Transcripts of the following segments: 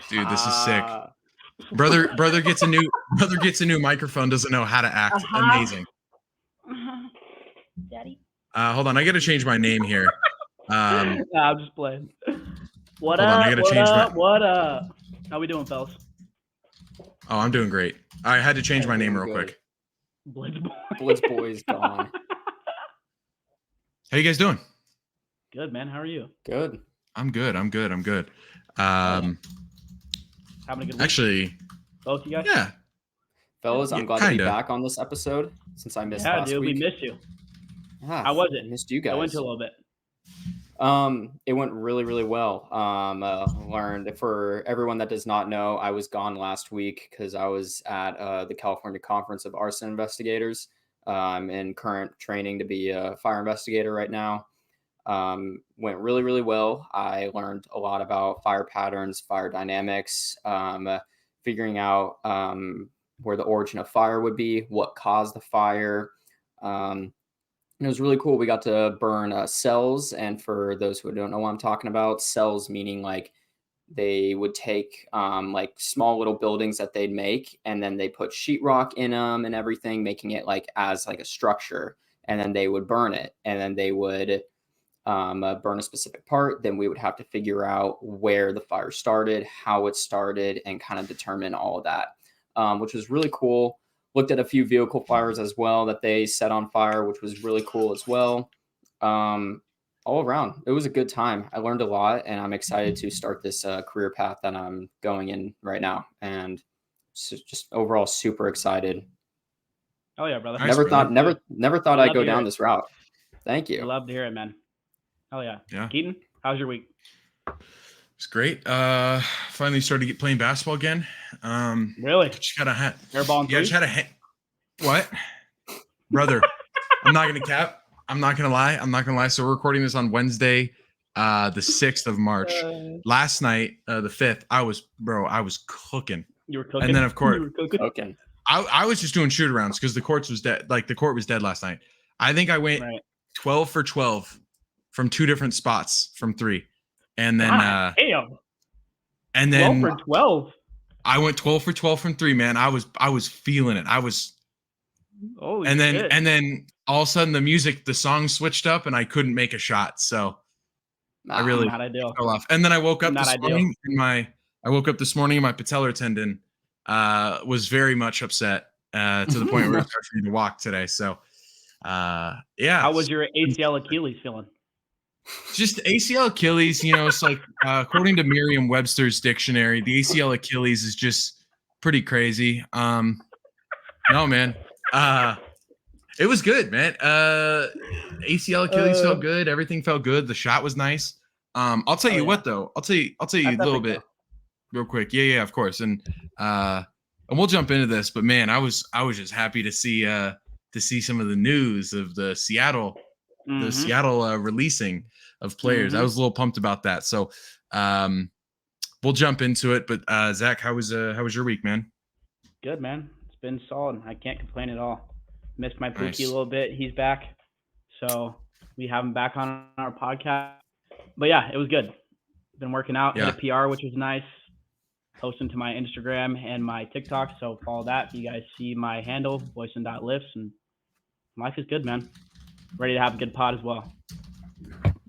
Dude, this is sick. Brother gets a new microphone, doesn't know how to act. Amazing. Daddy. Hold on, I gotta change my name here. I'm just playing. What hold up? on, I gotta what change up? What up? How we doing, fellas? Oh, I'm doing great. I had to change my name real Good. quick. Blitz boy's gone. How you guys doing? Good, man. How are you? Good. I'm good. Having a good week? Actually, Both you guys? yeah. Fellas, I'm Yeah, glad to be kinda. back on this episode since I missed last dude, week. we missed you. Yeah, How was it? Missed you guys. I went to a little bit. It went really, really well. Learned, for everyone that does not know, I was gone last week because I was at the California Conference of Arson Investigators. I'm in current training to be a fire investigator right now. Went really, really well. I learned a lot about fire patterns, fire dynamics, figuring out where the origin of fire would be, what caused the fire. And it was really cool. We got to burn cells. And for those who don't know what I'm talking about, cells meaning like they would take like small little buildings that they'd make, and then they put sheetrock in them and everything, making it like as like a structure. And then they would burn it, and then they would burn a specific part. Then we would have to figure out where the fire started, how it started, and kind of determine all of that, which was really cool. Looked at a few vehicle fires as well that they set on fire, which was really cool as well. All around, it was a good time. I learned a lot, and I'm excited to start this career path that I'm going in right now. And just overall super excited. Oh yeah, brother. Nice, Never thought I'd go down this route. Thank you. I love to hear it, man. Oh yeah. Yeah. Keaton, how's your week? It's great. Finally started playing basketball again. Really? Just got a hat. Airball and Yeah, just had a what? Brother, I'm not gonna cap. I'm not gonna lie. So we're recording this on Wednesday, the 6th of March. Last night, the 5th, I was cooking. You were cooking. And then of course, you were cooking. I was just doing shoot arounds because the court was dead. Like the court was dead last night. I think I went 12 for 12 from 2 different spots from 3. And then damn. And then 12 for 12. I went 12 for 12 from 3, man. I was feeling it. Holy and then shit. and then all of a sudden the song switched up and I couldn't make a shot. So I really fell off. And then I woke up this morning and my patellar tendon was very much upset to the point where it started for me to walk today. So yeah. How was your ACL Achilles feeling? Just ACL Achilles, it's like according to Merriam-Webster's dictionary, the ACL Achilles is just pretty crazy. No, man. It was good, man. ACL Achilles felt good. Everything felt good. The shot was nice. I'll tell you what though. I'll tell you a little bit real quick. Yeah, of course. And we'll jump into this, but man, I was just happy to see some of the news of the Seattle releasing of players. I was a little pumped about that. So we'll jump into it. But Zach, how was your week, man? Good, man. It's been solid. I can't complain at all. Missed my Pookie Nice. a little bit. He's back. So we have him back on our podcast. But yeah, it was good. Been working out, hit a PR, which was nice. Posting to my Instagram and my TikTok. So follow that. If you guys see my handle, boyson.lifts, and life is good, man. Ready to have a good pod as well.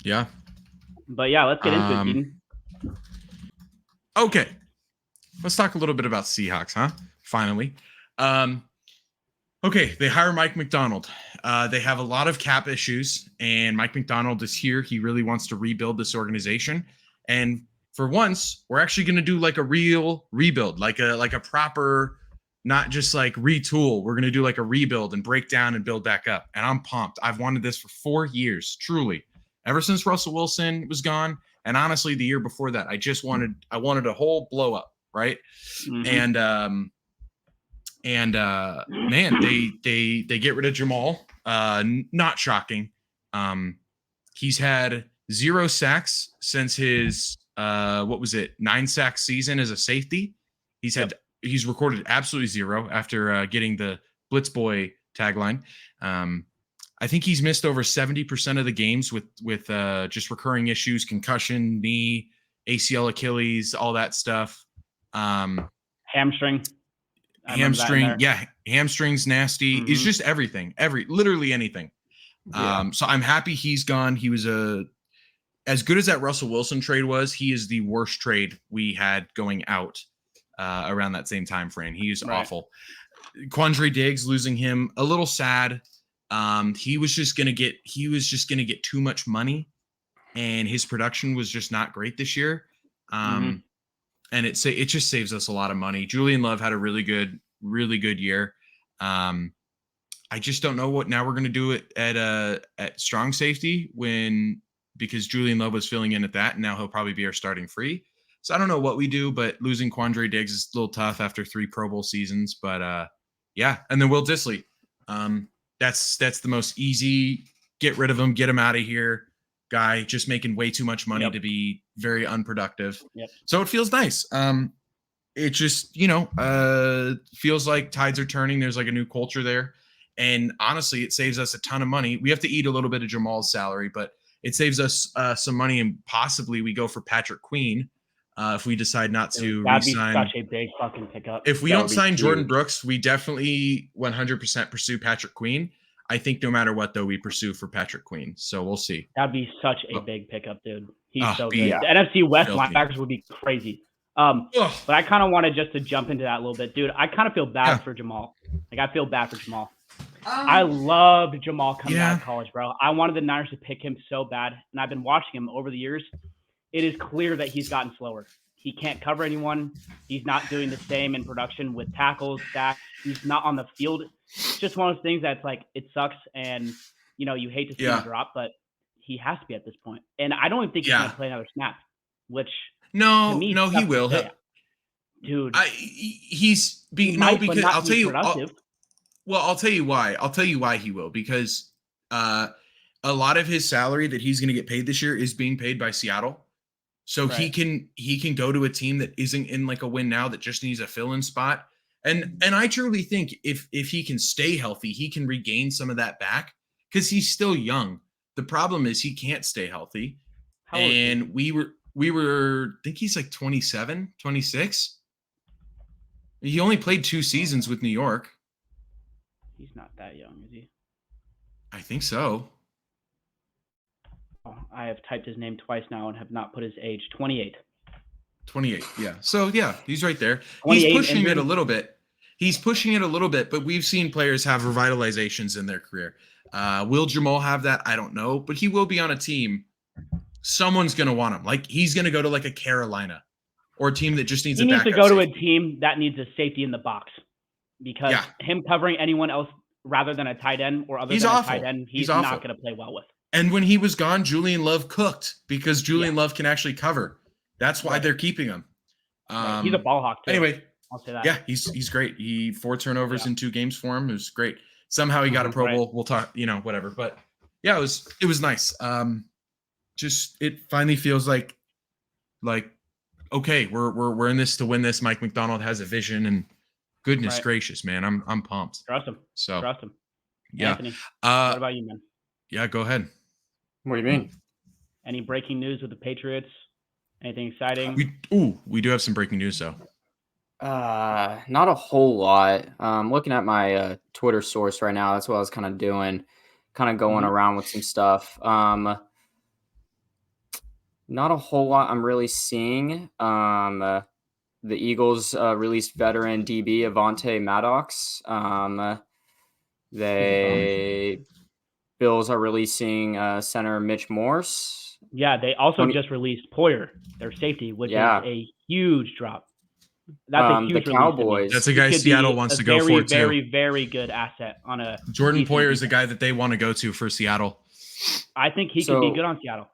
Yeah. But yeah, let's get into it, Keaton. Okay. Let's talk a little bit about Seahawks, huh? Finally. Okay, they hire Mike Macdonald. They have a lot of cap issues, and Mike Macdonald is here. He really wants to rebuild this organization. And for once, we're actually going to do like a real rebuild, like a proper, not just like retool. We're going to do like a rebuild and break down and build back up. And I'm pumped. I've wanted this for 4 years, truly. Ever since Russell Wilson was gone. And honestly, the year before that, I wanted a whole blow up, right? Mm-hmm. And man, they get rid of Jamal. Not shocking. He's had 0 sacks since his 9 sack season as a safety. He's recorded absolutely 0 after getting the Blitz Boy tagline. I think he's missed over 70% of the games with just recurring issues, concussion, knee, ACL, Achilles, all that stuff. Hamstring. I remember that in Hamstring, there. yeah, hamstring's nasty. It's just everything, literally anything. So I'm happy he's gone. He was as good as that Russell Wilson trade was, he is the worst trade we had going out around that same time frame. He was awful. Quandre Diggs, losing him, a little sad. He was just gonna get too much money, and his production was just not great this year. And it just saves us a lot of money. Julian Love had a really good year. I just don't know what now we're going to do it at strong safety because Julian Love was filling in at that, and now he'll probably be our starting free. So I don't know what we do, but losing Quandre Diggs is a little tough after 3 Pro Bowl seasons. But yeah, and then Will Dissly. That's the most easy. Get rid of him, get him out of here. Guy just making way too much money to be very unproductive. So it feels nice. It just, feels like tides are turning. There's like a new culture there. And honestly, it saves us a ton of money. We have to eat a little bit of Jamal's salary, but it saves us some money, and possibly we go for Patrick Queen if we decide not to re-sign. That'd be such a big fucking pickup. If we don't sign Jordan Brooks, we definitely 100% pursue Patrick Queen. I think no matter what, though, we pursue for Patrick Queen. So we'll see. That'd be such a big pickup, dude. He's so good. The NFC West linebackers would be crazy. But I kind of wanted just to jump into that a little bit, dude. I kind of feel bad for Jamal. I feel bad for Jamal. I loved Jamal coming out of college, bro. I wanted the Niners to pick him so bad, and I've been watching him over the years. It is clear that he's gotten slower. He can't cover anyone. He's not doing the same in production with tackles, sacks. He's not on the field. It's just one of those things that's like, it sucks, and you hate to see him drop, but he has to be at this point. And I don't even think he's going to play another snap, which no, he will. Dude, he's being because I'll tell you. I'll tell you why. I'll tell you why he will, because a lot of his salary that he's going to get paid this year is being paid by Seattle. So he can go to a team that isn't in like a win now, that just needs a fill-in spot. And I truly think if he can stay healthy, he can regain some of that back, because he's still young. The problem is he can't stay healthy. And we were I think he's like 27, 26. He only played 2 seasons with New York. He's not that young, is he? I think so. Oh, I have typed his name twice now and have not put his age. 28. 28, yeah. So, yeah, he's right there. He's pushing it a little bit. But we've seen players have revitalizations in their career. Will Jamal have that? I don't know. But he will be on a team. Someone's going to want him. Like, he's going to go to, like, a Carolina or a team that just needs a backup. He needs to go to a team that needs a safety in the box. Because him covering anyone else rather than a tight end or other than a tight end, he's not going to play well with. And when he was gone, Julian Love cooked, because Julian Love can actually cover. That's why they're keeping him. He's a ball hawk, too. Anyway, I'll say that. Yeah, he's great. 4 turnovers in 2 games for him. It was great. Somehow he got a Pro Bowl. We'll talk, whatever. But yeah, it was nice. Just it finally feels like okay, we're in this to win this. Mike McDonald has a vision, and goodness gracious, man, I'm pumped. Trust him. Trust him. Yeah. Anthony, what about you, man? Yeah, go ahead. What do you mean? Any breaking news with the Patriots? Anything exciting? We do have some breaking news though. Not a whole lot. Looking at my Twitter source right now. That's what I was kind of doing, going around with some stuff. Not a whole lot I'm really seeing. The Eagles released veteran DB Avante Maddox. Bills are releasing center Mitch Morse. Yeah, they also just released Poyer, their safety, which is a huge drop. That's a huge the Cowboys. That's a guy Seattle wants to go for too. Very, very good asset on a Jordan Poyer is a guy that they want to go to for Seattle. I think he could be good on Seattle.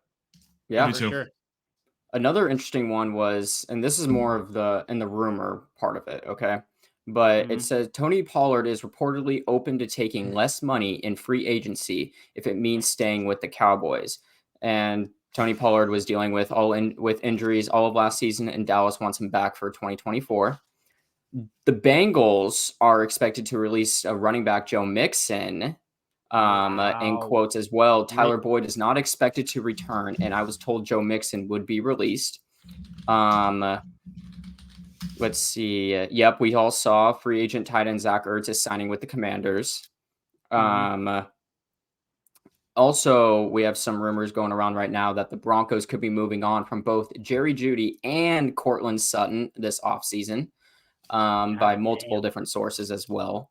Yeah, for sure. Another interesting one was, and this is more of the rumor part of it, okay? But it says Tony Pollard is reportedly open to taking less money in free agency if it means staying with the Cowboys. And Tony Pollard was dealing with with injuries all of last season, and Dallas wants him back for 2024. The Bengals are expected to release a running back, Joe Mixon, in quotes as well. Tyler Boyd is not expected to return, and I was told Joe Mixon would be released. Let's see. Yep, we all saw free agent tight end Zach Ertz is signing with the Commanders. Also, we have some rumors going around right now that the Broncos could be moving on from both Jerry Jeudy and Cortland Sutton this offseason by multiple different sources as well.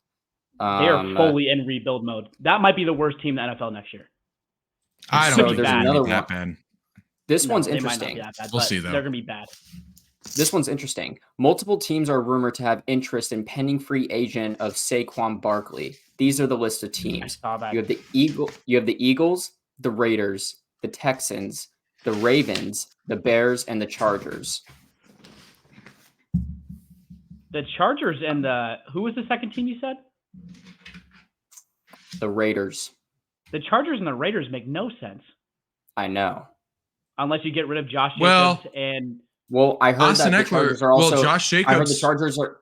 They are fully in rebuild mode. That might be the worst team in the NFL next year. I don't think there's they're another that one. bad. This one's They might not interesting. be that bad, We'll but see, though. They're going to be bad. This one's interesting. Multiple teams are rumored to have interest in pending free agent of Saquon Barkley. These are the list of teams. You have the Eagles, the Raiders, the Texans, the Ravens, the Bears, and the Chargers. The Chargers and who was the second team you said? The Raiders. The Chargers and the Raiders make no sense. I know. Unless you get rid of Josh Jacobs and. Well, I heard Austin that the Chargers are also. Josh Jacobs. I heard the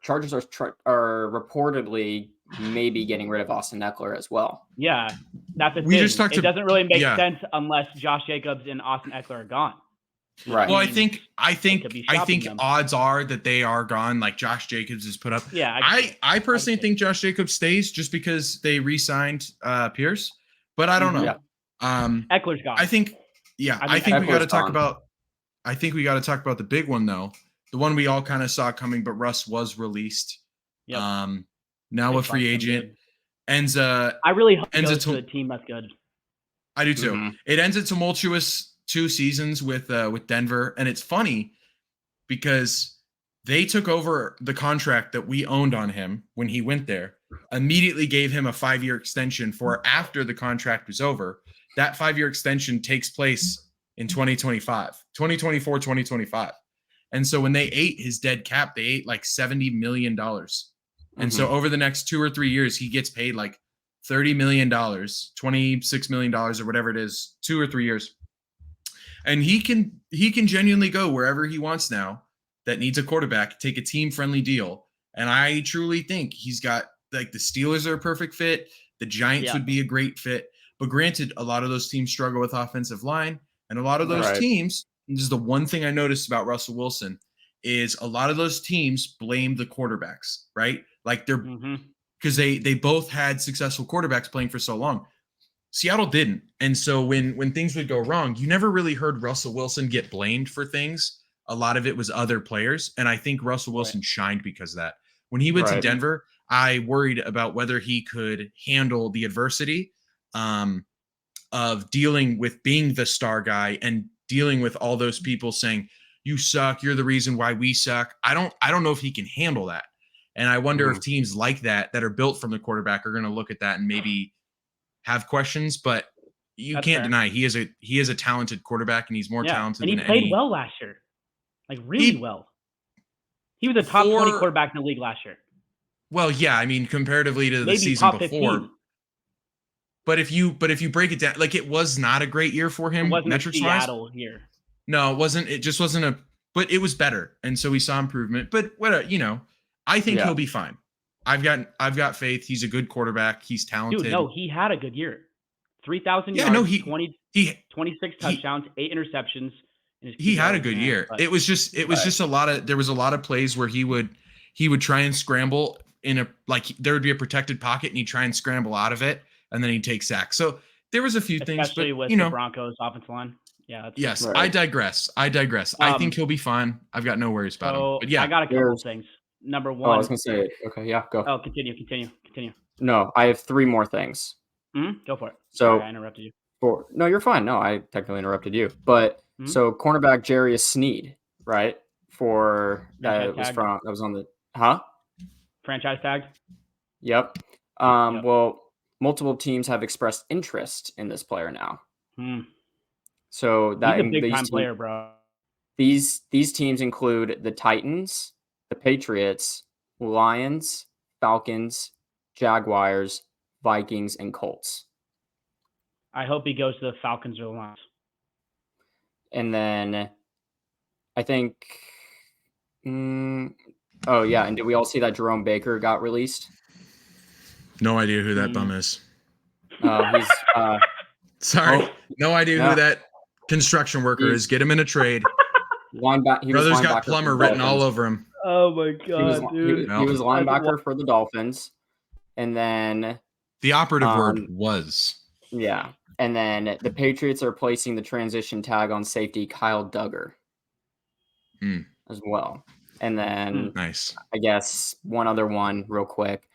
Chargers are reportedly maybe getting rid of Austin Eckler as well. Yeah, that's the thing. It doesn't really make sense unless Josh Jacobs and Austin Eckler are gone. Right. Well, I think odds are that they are gone. Like Josh Jacobs is put up. Yeah. I personally think Josh Jacobs stays just because they re-signed Pierce, but I don't know. Yeah. Eckler's gone. I think we got to talk about. I think we got to talk about the big one though. The one we all kind of saw coming, but Russ was released. Yep. Now a free agent. Enza. I really hope he goes to a team that's good. I do too. Mm-hmm. It ends a tumultuous 2 seasons with Denver, and it's funny because they took over the contract that we owned on him when he went there. Immediately gave him a 5-year extension for after the contract was over. That 5-year extension takes place in 2024, 2025. And so when they ate his dead cap, they ate like $70 million. And so over the next 2 or 3 years, he gets paid like $30 million, $26 million or whatever it is, 2 or 3 years. And he can genuinely go wherever he wants now that needs a quarterback, take a team-friendly deal. And I truly think he's got, like, the Steelers are a perfect fit. The Giants would be a great fit. But granted, a lot of those teams struggle with offensive line. And a lot of those teams, this is the one thing I noticed about Russell Wilson, is a lot of those teams blame the quarterbacks, right? Like they're because they both had successful quarterbacks playing for so long. Seattle didn't. And so when things would go wrong, you never really heard Russell Wilson get blamed for things. A lot of it was other players. And I think Russell Wilson shined because of that. When he went to Denver, I worried about whether he could handle the adversity of dealing with being the star guy and dealing with all those people saying, you suck, you're the reason why we suck. I don't know if he can handle that. And I wonder if teams like that are built from the quarterback are going to look at that and maybe have questions, but you can't deny he is a talented quarterback and he's more talented than any. And he played well last year. Like really well. He was a top 20 quarterback in the league last year. Well, yeah, I mean comparatively to the season before. 15. But if you break it down, like it was not a great year for him. It wasn't metrics a Seattle year. No, it wasn't. It just wasn't but it was better. And so we saw improvement. But I think he'll be fine. I've got faith. He's a good quarterback. He's talented. Dude, no, he had a good year. 3,000 yards, 26 touchdowns, 8 interceptions. He had a good year. It was just there was a lot of plays where he would try and scramble there would be a protected pocket and he'd try and scramble out of it. And then he'd take sacks. So there was a few things, but with the Broncos offensive line. Yeah. Yes. Right. I digress. I think he'll be fine. I've got no worries about him. But yeah, I got a couple of things. Number one. I was gonna say, okay, yeah, go. Oh, continue. No, I have 3 more things. Go for it. So I interrupted you. No, you're fine. No, I technically interrupted you. But so cornerback Jarius Sneed, right? That was on the franchise tag. Yep. Well, multiple teams have expressed interest in this player now. So that he's a big time player, bro. These teams include the Titans, the Patriots, Lions, Falcons, Jaguars, Vikings, and Colts. I hope he goes to the Falcons or the Lions. And then I think and did we all see that Jerome Baker got released? No idea who that bum is. He's sorry. No idea who that construction worker is. Get him in a trade. Brother's got plumber written all over him. Oh my god, dude. He was linebacker for the Dolphins, and then the operative word was. Yeah, and then the Patriots are placing the transition tag on safety Kyle Duggar as well, and then nice. I guess one other one real quick.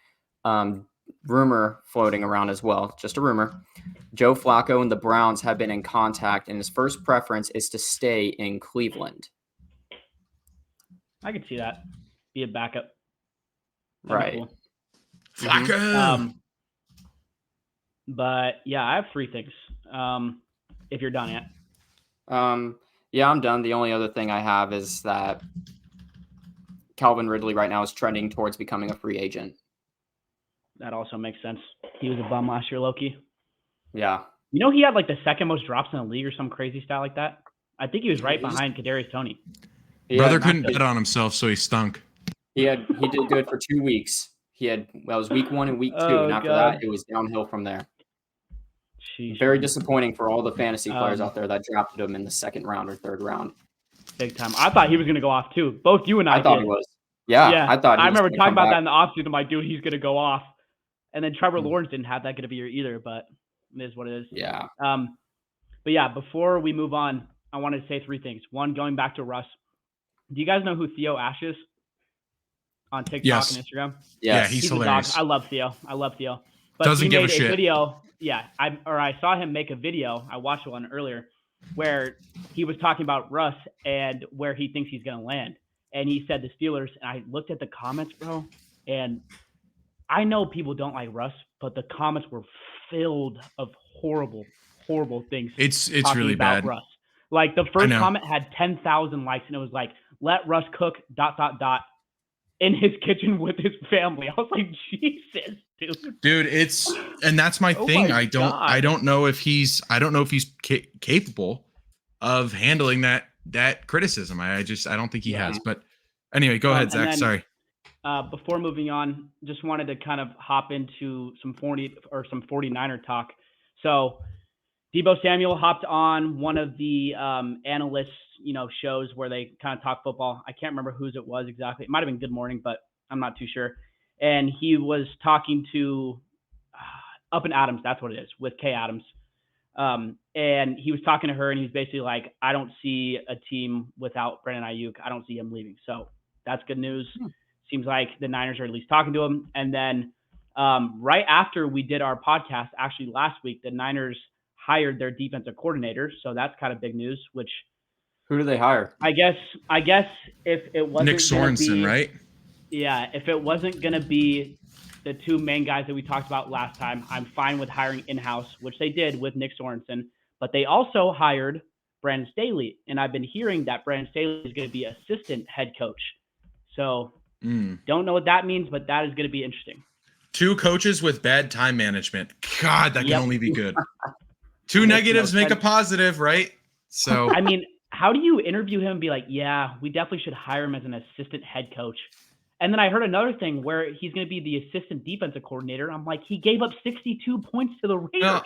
Rumor floating around as well, just a rumor. Joe Flacco and the Browns have been in contact, and his first preference is to stay in Cleveland. I could see that. Be a backup. Right. Cool. Flacco. But yeah, I have 3 things. If you're done yet. Yeah, I'm done. The only other thing I have is that Calvin Ridley right now is trending towards becoming a free agent. That also makes sense. He was a bum last year, Loki. Yeah. You know, he had like the second most drops in the league or some crazy stat like that. I think he was right behind Kadarius Toney. Brother couldn't bet on himself, so he stunk. He did good for 2 weeks. That was week 1 and week 2, and after that, it was downhill from there. Jeez. Very disappointing for all the fantasy players out there that drafted him in the 2nd round or 3rd round. Big time. I thought he was going to go off too. Both you and I thought he was. Yeah, I thought. I remember talking about that in the offseason. I'm like, dude, he's going to go off. And then Trevor Lawrence didn't have that good of a year either, but it is what it is. Yeah. But yeah, before we move on, I wanted to say 3 things. One, going back to Russ. Do you guys know who Theo Ash is on TikTok and Instagram? Yes. Yeah, he's hilarious. I love Theo. But doesn't give a shit. Video. Yeah, I saw him make a video. I watched one earlier where he was talking about Russ and where he thinks he's going to land. And he said the Steelers. And I looked at the comments, bro, and I know people don't like Russ, but the comments were filled of horrible things. It's really bad. Russ. Like the first comment had 10,000 likes, and it was like, "Let Russ cook ... in his kitchen with his family." I was like, Jesus, dude. And that's my thing. I don't know if he's capable of handling that criticism. I don't think he has. But anyway, go ahead, Zach. Sorry. Before moving on, just wanted to kind of hop into some 49er talk. So Deebo Samuel hopped on one of the analysts, shows where they kind of talk football. I can't remember whose it was exactly. It might have been Good Morning, but I'm not too sure. And he was talking to Up and Adams. That's what it is, with Kay Adams. And he was talking to her, and he was basically like, I don't see a team without Brandon Ayuk. I don't see him leaving. So that's good news. Seems like the Niners are at least talking to him. And then right after we did our podcast, actually last week, the Niners hired their defensive coordinator. So that's kind of big news, which – who do they hire? I guess if it wasn't Nick Sorensen, right? Yeah, if it wasn't going to be the 2 main guys that we talked about last time, I'm fine with hiring in-house, which they did with Nick Sorensen. But they also hired Brandon Staley, and I've been hearing that Brandon Staley is going to be assistant head coach. So don't know what that means, but that is going to be interesting. 2 coaches with bad time management. God, that can only be good. 2 negatives make a positive, right? So I mean, how do you interview him and be like, yeah, we definitely should hire him as an assistant head coach? And then I heard another thing where he's going to be the assistant defensive coordinator. I'm like, he gave up 62 points to the Raiders. No,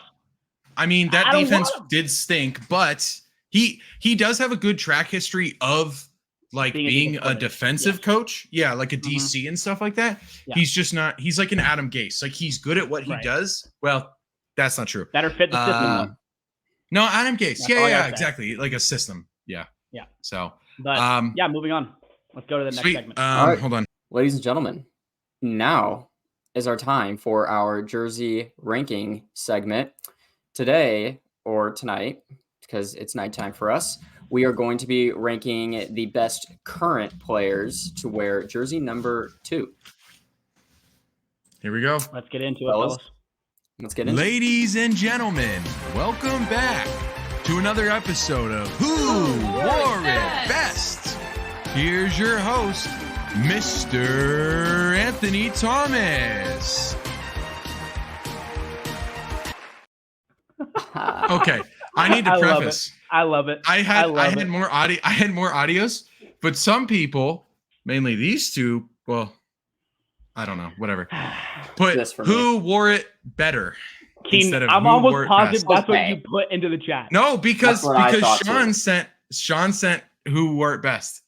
I mean, that defense did stink, but he does have a good track history of like being a defensive coach. Yeah, like a DC and stuff like that. Yeah. He's just not – he's like an Adam Gase. Like he's good at what he does. Well, that's not true. Better fit the system. No, Adam Gase. Yeah, exactly. Like a system. Yeah. So, but moving on. Let's go to the next segment. All right. Hold on. Ladies and gentlemen, now is our time for our jersey ranking segment. Today, or tonight, because it's nighttime for us, we are going to be ranking the best current players to wear jersey number 2. Here we go. Let's get into it, fellas. Let's get into it. Ladies and gentlemen, welcome back to another episode of Who Wore It Best. Here's your host, Mr. Anthony Thomas. Okay, I need to preface. I love it. I had more audios, but some people, mainly these 2, well, I don't know, whatever. Put who wore it better. Keen, I'm almost positive that's what you put into the chat. No, because Sean sent who wore it best.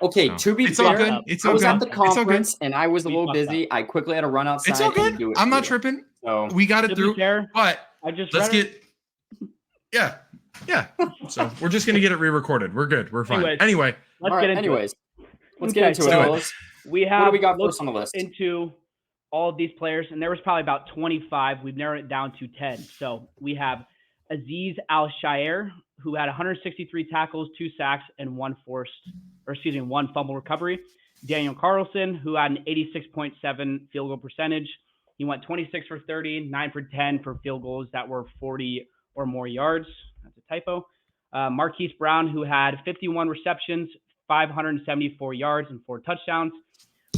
Okay, So, to be it's all fair, good. It's I all was good. at the It's all good. conference and I was a We little fucked busy. I quickly had to run outside. It's all and good. do it I'm for not you. tripping. So We got To it be through. fair, But I just let's read get. Yeah. Yeah. So we're just gonna get it re-recorded. We're good. We're fine. Anyways, Anyway, let's all get right. into Anyways, it. let's get into it, so fellas. we What have do we got looked first on the list? into all of these players, and there was probably about 25. We've narrowed it down to 10. So we have Aziz Al-Shair, who had 163 tackles, 2 sacks, and one fumble recovery. Daniel Carlson, who had an 86.7 field goal percentage. He went 26 for 30, 9 for 10 for field goals that were 40 or more yards. That's a typo. Marquise Brown, who had 51 receptions, 574 yards, and 4 touchdowns.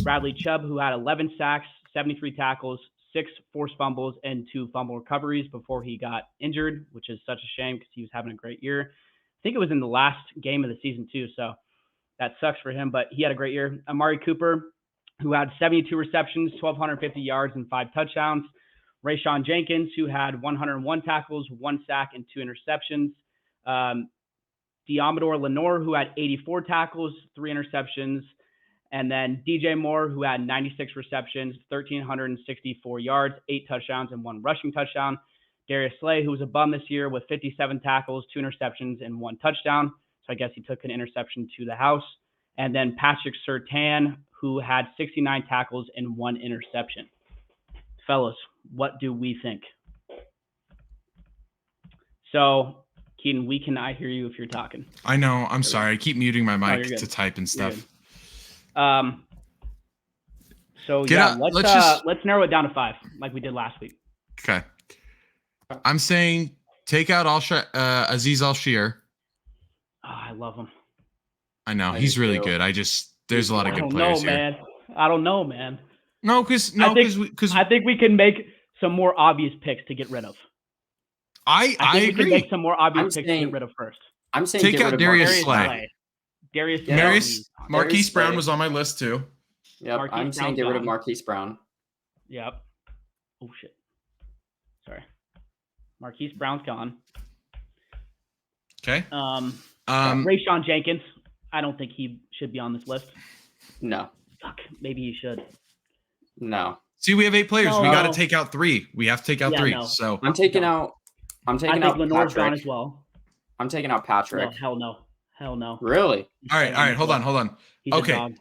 Bradley Chubb, who had 11 sacks, 73 tackles, 6 forced fumbles, and 2 fumble recoveries before he got injured, which is such a shame because he was having a great year. I think it was in the last game of the season too, so that sucks for him, but he had a great year. Amari Cooper, who had 72 receptions, 1,250 yards, and 5 touchdowns. Rayshawn Jenkins, who had 101 tackles, 1 sack, and 2 interceptions. Diamador Lenore, who had 84 tackles, 3 interceptions. And then DJ Moore, who had 96 receptions, 1,364 yards, 8 touchdowns, and 1 rushing touchdown. Darius Slay, who was a bum this year with 57 tackles, 2 interceptions, and 1 touchdown. So I guess he took an interception to the house. And then Patrick Surtain, who had 69 tackles and 1 interception. Fellas, what do we think? So, Keaton, we cannot hear you if you're talking. I know. I'm sorry. I keep muting my mic you're to good. type and stuff. So Get yeah, out- let's narrow it down to 5, like we did last week. Okay. I'm saying take out Aziz Al-Shir. Oh, I love him. I know I he's do really too. good. There's a lot of good players here. I don't know, man. No, because I think we can make some more obvious picks to get rid of. I think we agree. can make some more obvious I'm picks to saying- get rid of first. I'm saying Take get out rid of Darius Marquise Slay. Darius Slay. Marquise Brown Slay. was on my list too. Yep, Marquise I'm saying Brown's get rid of gone. Marquise Brown. Yep. Oh shit. Sorry. Marquise Brown's gone. Okay. Rayshawn Jenkins. I don't think he should be on this list. No. Fuck. Maybe he should. No. See, we have 8 players. No. We got to take out 3. We have to take out Yeah, 3. no. So I'm taking No. out I think Lenore's Patrick. gone as well. I'm taking out Patrick. No, hell no. Hell no. Really? all right. Hold on. He's a Okay. dog.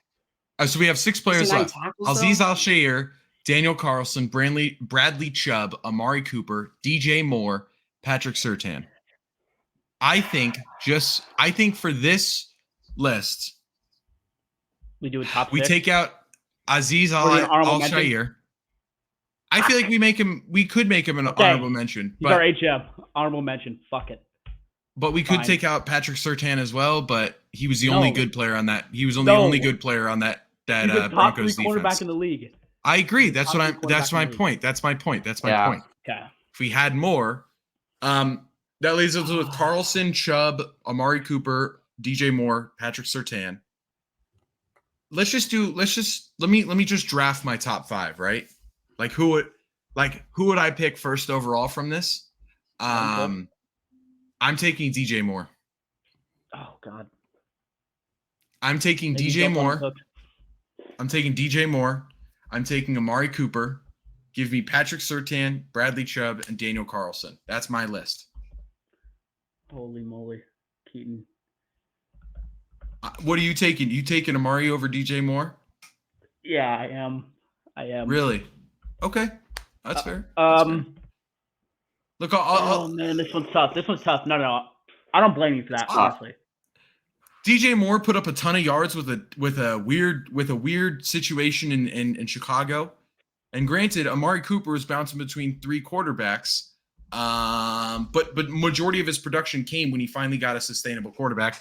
So we have 6 players 69 left. tackles, Aziz though? Al-Shair, Daniel Carlson, Bradley Chubb, Amari Cooper, DJ Moore, Patrick Surtain. I think for this list, We do a top 6. we take out Aziz Or an honorable mention? Al-Shair. I feel like we could make him an Okay. honorable mention, He's our but HM. Honorable mention. Fuck it. we could Fine. take out Patrick Surtain as well, but he was the only good player on that. He was No. only good player on that He's a top 3 Broncos quarterback defense. in the league. I agree. That's top what three quarterback that's in my the league. point. That's my point. Yeah. Okay. If we had more, that leaves us with Carlson, Chubb, Amari Cooper, DJ Moore, Patrick Surtain. Let me just draft my top 5, right? Who would I pick first overall from this? I'm taking DJ Moore. Oh God. I'm taking Maybe DJ jump on Moore. Cook. I'm taking DJ Moore. I'm taking Amari Cooper. Give me Patrick Surtain, Bradley Chubb, and Daniel Carlson. That's my list. Holy moly, Keaton. What are you taking? You taking Amari over DJ Moore? Yeah, I am. Really? Okay, that's fair. Look, oh man, this one's tough. No. I don't blame you for that, honestly. DJ Moore put up a ton of yards with a weird situation in Chicago. And granted, Amari Cooper is bouncing between 3 quarterbacks. But majority of his production came when he finally got a sustainable quarterback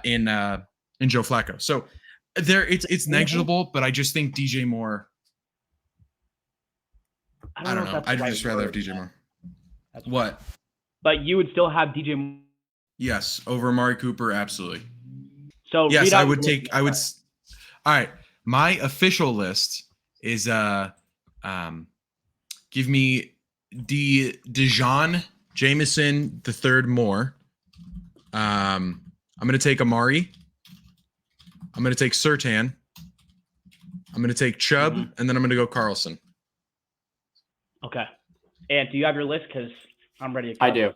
in Joe Flacco. So it's negligible, but I just think DJ Moore. I don't know. I'd just rather have DJ Moore. What? But you would still have DJ Moore. Yes, over Amari Cooper, absolutely. So yes, I would all right. My official list is give me Dijon Jameson the third Moore. I'm gonna take Amari. I'm going to take Surtain. I'm going to take Chubb, and then I'm going to go Carlson. Okay. And do you have your list? Because I'm ready to go.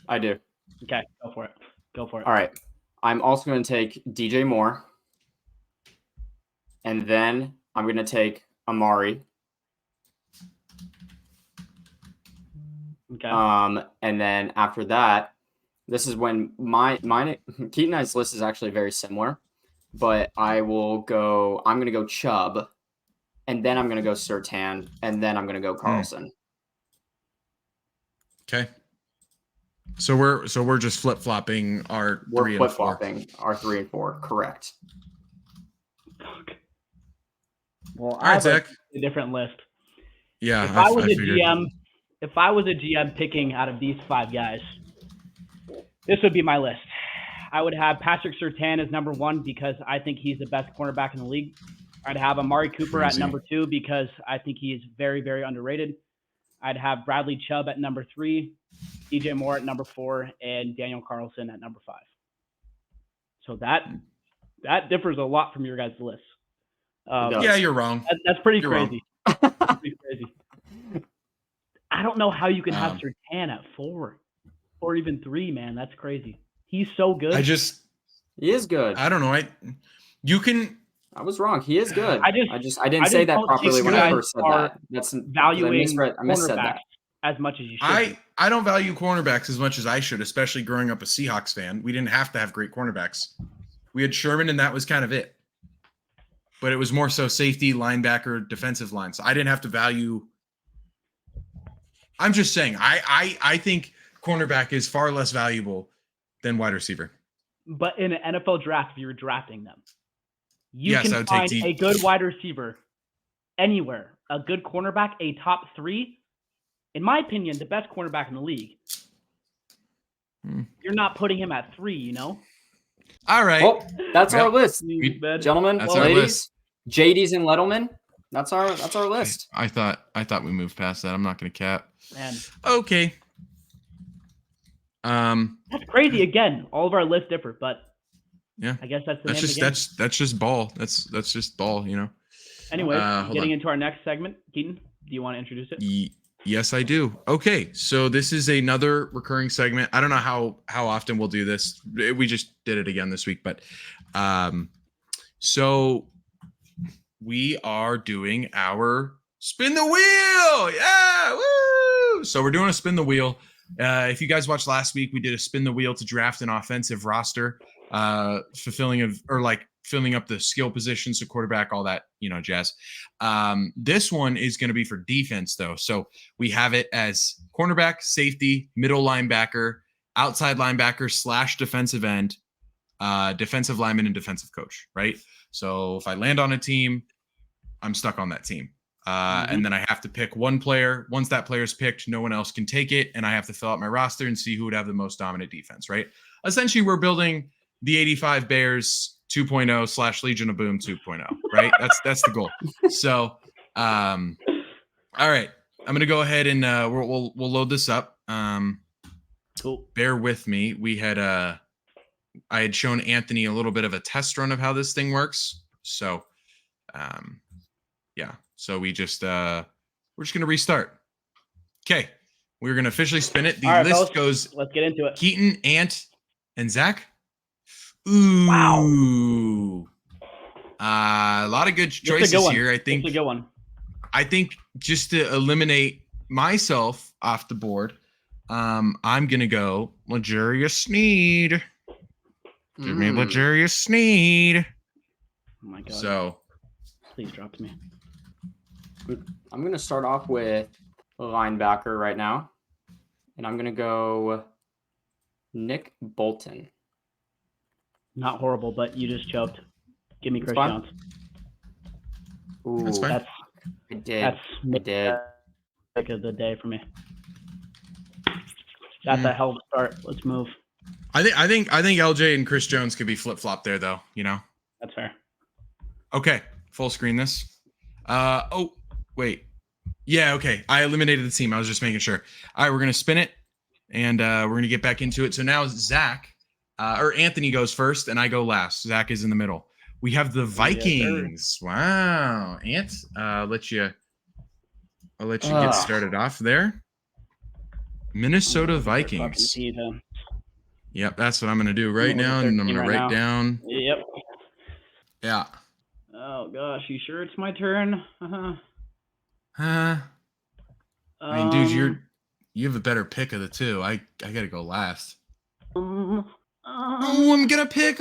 I do. Okay, go for it. All right. I'm also going to take DJ Moore. And then I'm going to take Amari. Okay. And then after that, this is when mine Keaton and I's list is actually very similar, but I'm going to go Chubb, and then I'm going to go Surtain, and then I'm going to go Carlson. Okay. So we're just flip-flopping our 3 and 4. Our 3 and 4, correct. Well, All I right, have Zach. a different list. Yeah, if I was a figured. GM picking out of these 5 guys, this would be my list. I would have Patrick Surtain as number 1 because I think he's the best cornerback in the league. I'd have Amari Cooper at number 2 because I think he is very, very underrated. I'd have Bradley Chubb at number 3, DJ Moore at number 4, and Daniel Carlson at number 5. So that differs a lot from your guys' list. Yeah, you're wrong. That's pretty You're crazy. That's pretty crazy. I don't know how you can have Surtain at 4 or even 3, man. That's crazy. He's so good. He is good. I don't know. I was wrong. He is good. I didn't say that don't properly think when you I guys first said are that. That's valuing I missaid cornerbacks that. as much as you should. I don't value cornerbacks as much as I should, especially growing up a Seahawks fan. We didn't have to have great cornerbacks. We had Sherman, and that was kind of it. But it was more so safety, linebacker, defensive line. So I didn't have to value. I'm just saying, I think cornerback is far less valuable than wide receiver. But in an NFL draft, if you're drafting them, you I can would find take a good wide receiver anywhere. A good cornerback, a top 3. In my opinion, the best cornerback in the league. You're not putting him at 3, you know? All right. Well, that's our list, gentlemen, that's our ladies, list. JD's and Lettleman. That's our list. I thought we moved past that. I'm not going to cap. Man. Okay. That's crazy. Again, all of our lists differ, but yeah, I guess that's the that's name just of the game. that's just ball. That's just ball, you know. Anyways, hold getting on. into our next segment, Keaton, do you want to introduce it? Yes, I do. Okay, so this is another recurring segment. I don't know how often we'll do this. We just did it again this week, but so we are doing our spin the wheel. Yeah, woo! So we're doing a spin the wheel. If you guys watched last week, we did a spin the wheel to draft an offensive roster, filling up the skill positions, so quarterback, all that, jazz. This one is going to be for defense, though. So we have it as cornerback, safety, middle linebacker, outside linebacker / defensive end, defensive lineman, and defensive coach, right? So if I land on a team, I'm stuck on that team. And then I have to pick one player. Once that player is picked, no one else can take it. And I have to fill out my roster and see who would have the most dominant defense, right? Essentially, we're building the 85 Bears 2.0 / Legion of Boom 2.0, right? That's the goal. So, all right. I'm going to go ahead and we'll load this up. Cool. Bear with me. I had shown Anthony a little bit of a test run of how this thing works. So, yeah. So we're just going to restart. Okay. We're going to officially spin it. The All right, list fellas, goes let's get into it. Keaton, Ant, and Zach. Ooh. Wow. A lot of good choices here. I think it's a good one. I think just to eliminate myself off the board, I'm going to go Luxurious Sneed. Give me Luxurious Sneed. Oh my God. So please drop to me. I'm going to start off with linebacker right now. And I'm going to go Nick Bolton. Not horrible, but you just choked. Give me Chris Jones. Ooh, that's fine. I did. Pick of the day for me. That's a hell of a start. Let's move. I think LJ and Chris Jones could be flip-flop there, though. That's fair. Okay, full screen this. Oh, wait. Yeah, okay. I eliminated the team. I was just making sure. All right, we're going to spin it, and we're going to get back into it. So now Zach, or Anthony goes first, and I go last. Zach is in the middle. We have the Yes, sir. Vikings. Wow. Ant, I'll let you get started off there. Minnesota Vikings. Yep, that's what I'm going to do right now. And I'm going to write down. Yep. Yeah. Oh, gosh. You sure it's my turn? I mean, dude, you have a better pick of the two. I got to go last. I'm going to pick.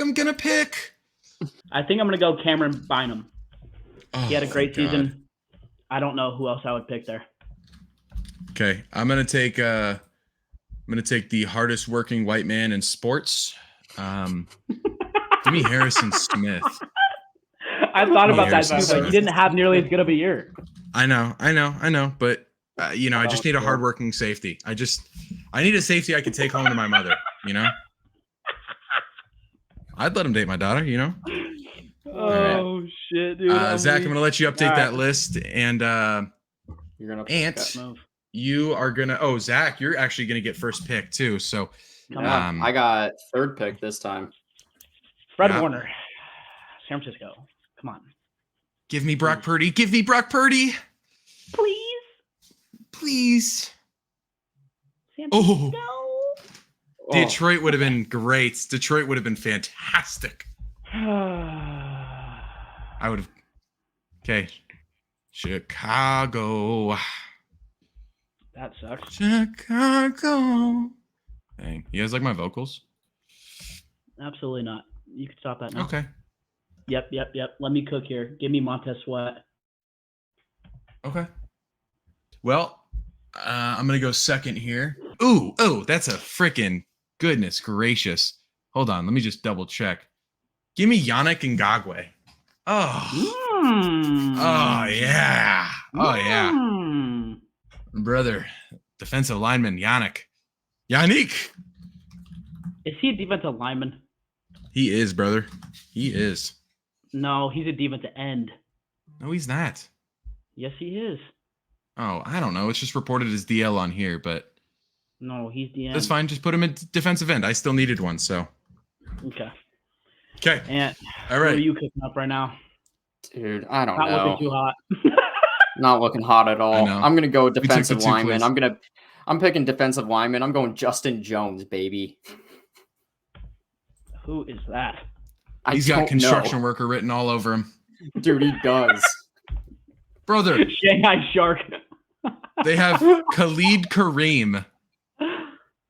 I think I'm going to go Cameron Bynum. Oh, he had a great season. I don't know who else I would pick there. Okay, I'm gonna take the hardest working white man in sports. Give me Harrison Smith. I thought about that, but he didn't have nearly as good of a year. I know, but I just need a hardworking safety. I need a safety I can take home to my mother. I'd let him date my daughter. Oh right. Shit, dude! Zach, I'm gonna let you update that list, and you're gonna Ant, you are gonna. Oh, Zach, you're actually gonna get first pick too. So, I got third pick this time. Fred Warner, San Francisco. Come on. Give me Brock Purdy. Please. San Francisco. Detroit would have been great. Detroit would have been fantastic. I would have. Okay. Chicago. That sucks. Chicago. Dang. You guys like my vocals? Absolutely not. You can stop that now. Okay. Yep. Let me cook here. Give me Montez Sweat. Okay. Well, I'm going to go second here. Ooh, that's a freaking goodness gracious. Hold on. Let me just double check. Give me Yannick Ngakoue. Oh, yeah. Brother, defensive lineman, Yannick. Is he a defensive lineman? He is, brother. He is. No, he's a defensive end. No, he's not. Yes, he is. Oh, I don't know. It's just reported as DL on here, but... No, he's the end. That's fine. Just put him at defensive end. I still needed one, so... Okay. And all right. What are you cooking up right now? Dude, I don't know. Not looking too hot. Not looking hot at all. I'm gonna go defensive lineman. I'm picking defensive lineman. I'm going Justin Jones, baby. Who is that? He's got construction worker written all over him. Dude, he does. Brother. Shanghai Shark. They have Khalid Kareem.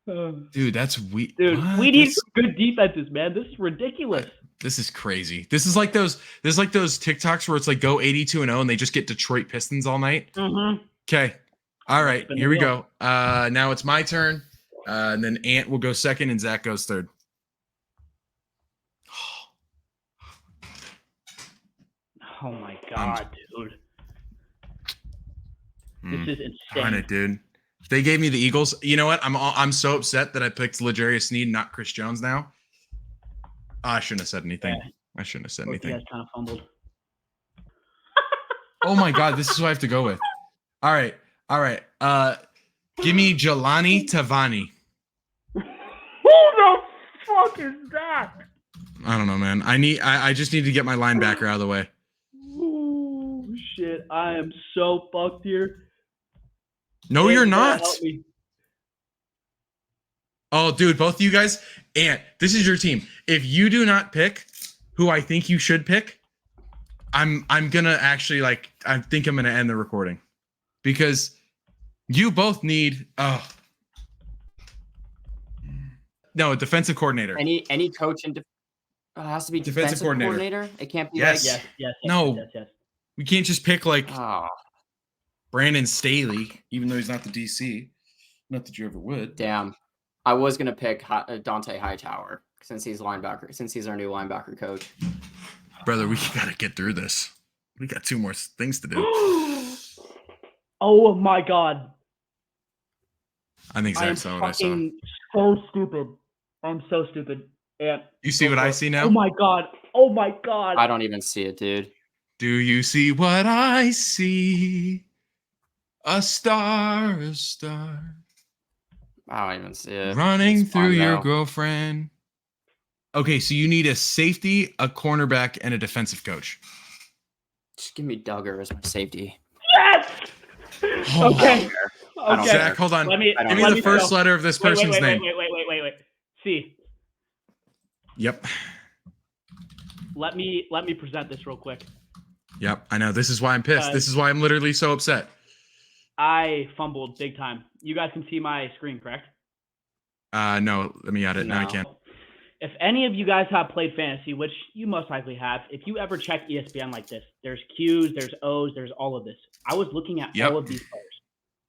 Dude, that's weird. Dude, we need good defenses, man. This is ridiculous. This is crazy. This is like those TikToks where it's like go 82-0 and they just get Detroit Pistons all night. Mm-hmm. Okay. All right. Here we go. Now it's my turn. And then Ant will go second and Zach goes third. Oh my god, dude. This is insane. On it, dude. If they gave me the Eagles, you know what? I'm so upset that I picked L'Jarius Sneed, not Chris Jones now. I shouldn't have said anything. Yeah. I shouldn't have said anything. You guys kind of fumbled. Oh my god, this is who I have to go with. All right. Give me Jelani Tavani. Who the fuck is that? I don't know, man. I just need to get my linebacker out of the way. Oh shit. I am so fucked here. No, you're not. Oh, dude, both of you guys. Ant, this is your team. If you do not pick who I think you should pick, I'm gonna actually I think I'm gonna end the recording because you both need a defensive coordinator. Any coach it has to be defensive coordinator. It can't be yes. No. Yes. We can't just pick Brandon Staley, even though he's not the DC. Not that you ever would. Damn. I was going to pick Dante Hightower since he's our new linebacker coach. Brother, we got to get through this. We got 2 more things to do. Oh my god. I think Zach's what I saw. So stupid. I'm so stupid. And you see what I see now? Oh my god. I don't even see it, dude. Do you see what I see? A star. I don't even see it. Running through your girlfriend. Okay, so you need a safety, a cornerback, and a defensive coach. Just give me Duggar as my safety. Yes. Oh, Okay. I don't Okay. Zach, hold on. Let me Give me the first letter of this person's name. Wait. See. Yep. Let me present this real quick. Yep, I know. This is why I'm pissed. This is why I'm literally so upset. I fumbled big time. You guys can see my screen, correct? No, let me add it. No, I can't. If any of you guys have played fantasy, which you most likely have, if you ever check ESPN like this, there's Qs, there's Os, there's all of this. I was looking at all of these players.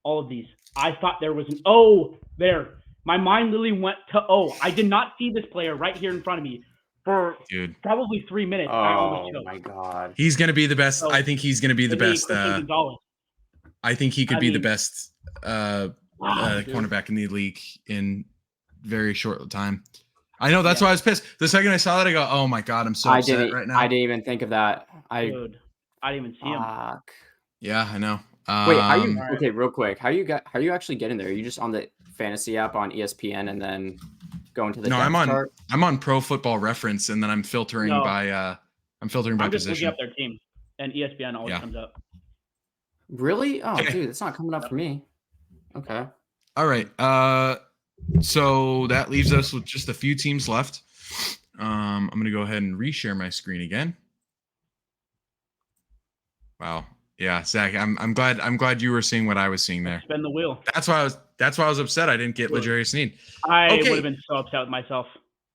All of these. I thought there was an O there. My mind literally went to O. I did not see this player right here in front of me for probably 3 minutes. Oh, my God. He's going to be the best. I think he's going to be the best. I think he could be the best cornerback in the league in very short time. I know. That's why I was pissed. The second I saw that, I go, oh, my God, I'm so upset right now. I didn't even think of that. Dude, I didn't even see him. Yeah, I know. Wait, how you? Okay, real quick. How you actually get in there? Are you just on the fantasy app on ESPN and then go into the I'm on Pro Football Reference, and then I'm filtering by position. I'm just looking up their team, and ESPN always comes up. Really? Oh, dude, it's not coming up for me. Okay. All right. So that leaves us with just a few teams left. I'm gonna go ahead and reshare my screen again. Wow. Yeah, Zach, I'm glad you were seeing what I was seeing there. Spin the wheel. That's why I was upset I didn't get L'Jarius Sneed. I would have been so upset with myself.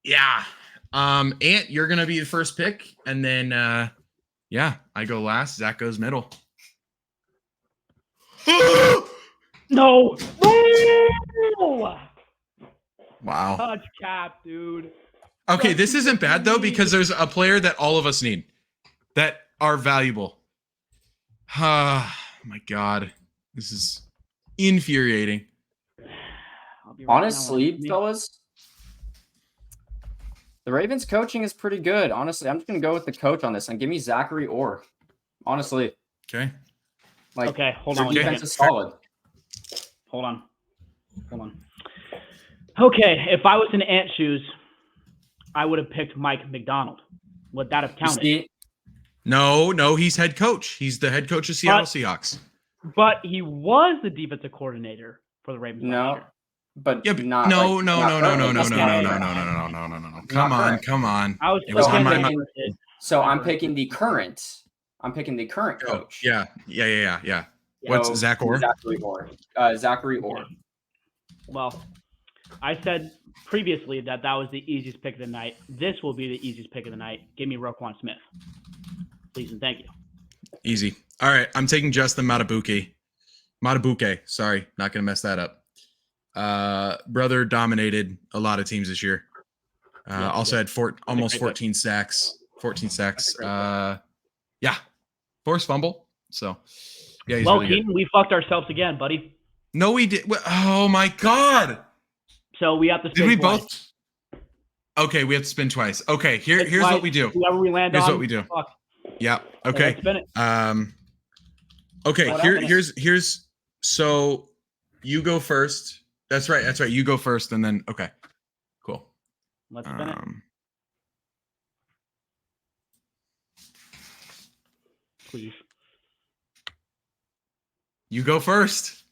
Yeah. Ant, you're gonna be the first pick, and then I go last. Zach goes middle. No. Wow. Touch cap, dude. Okay, this isn't bad though, because there's a player that all of us need that are valuable. Oh my God. This is infuriating. Honestly, fellas, the Ravens coaching is pretty good. Honestly, I'm just going to go with the coach on this and give me Zachary Orr. Honestly. Okay. Okay, hold on. Defense is solid. Hold on. Okay, if I was in Ant shoes, I would have picked Mike McDonald. Would that have counted? No, he's head coach. He's the head coach of Seattle Seahawks. But he was the defensive coordinator for the Ravens. No. But not no. Come on. It was on my mind. So I'm picking the current coach. Yeah. What's Zach Orr? Zachary Orr. Well, I said previously that was the easiest pick of the night. This will be the easiest pick of the night. Give me Roquan Smith. Please and thank you. Easy. All right, I'm taking Justin Matabuke. Sorry, not going to mess that up. Brother dominated a lot of teams this year. Also had almost 14 sacks. 14 sacks. Forced fumble. So, yeah, he's really Keaton, we fucked ourselves again, buddy. No, we did. Oh, my God. So we have to spin Did we twice. both? Okay, we have to spin twice. Okay, here's what we do. Whoever we land here's on. What we do. Fuck. Yeah. Okay. Spin it. Okay. Here's. So, you go first. That's right. You go first, and then okay. Cool. Let's spin it. Please. You go first.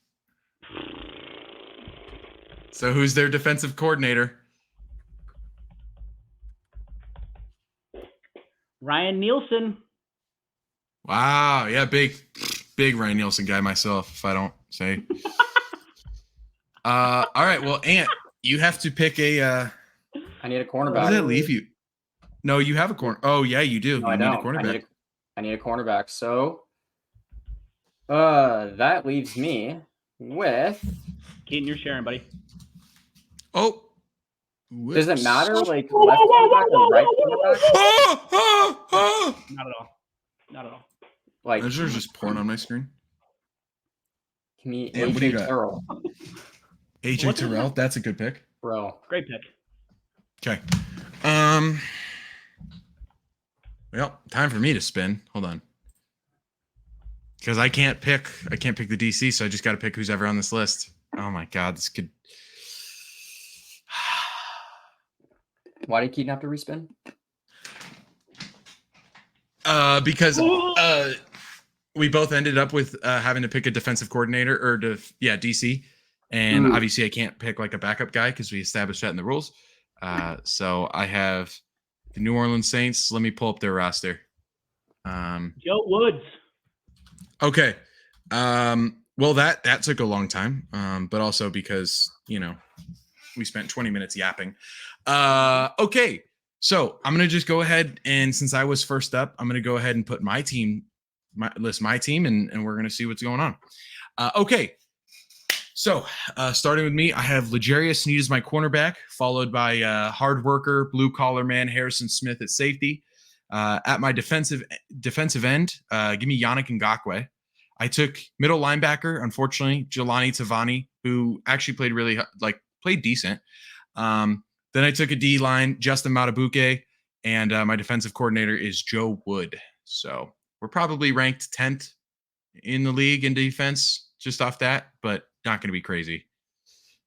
So who's their defensive coordinator? Ryan Nielsen. Wow. Yeah, big Ryan Nielsen guy myself, if I don't say. All right. Well, Ant, you have to pick a. I need a cornerback. Where does that leave you? No, you have a corner. Oh yeah, you do. No, you I need don't. a cornerback. I need a cornerback. So, that leaves me with. Keaton, you're sharing, buddy. Oh. Does it matter, like, left cornerback or right cornerback? Not at all. Like, is there just porn on my screen? Give me What do you got? Terrell. AJ Terrell, that's a good pick. Bro. Great pick. Okay. Well, time for me to spin. Hold on. Because I can't pick the DC, so I just got to pick who's ever on this list. Oh my God, this could. Why did Keaton have to respin? Because we both ended up with having to pick a defensive coordinator or DC. And obviously I can't pick like a backup guy because we established that in the rules. So I have the New Orleans Saints. Let me pull up their roster. Joe Woods. Okay. Well, that took a long time, but also because, we spent 20 minutes yapping. Okay. So I'm going to just go ahead. And since I was first up, I'm going to go ahead and put my team, and we're going to see what's going on. Okay. So starting with me, I have L'Jarius Sneed as my cornerback, followed by hard worker, blue collar man, Harrison Smith at safety. At my defensive end, give me Yannick Ngakoue. I took middle linebacker, unfortunately, Jelani Tavani, who actually played decent. Then I took a D line, Justin Matabuke, and my defensive coordinator is Joe Wood. So we're probably ranked 10th in the league in defense, just off that, but not going to be crazy.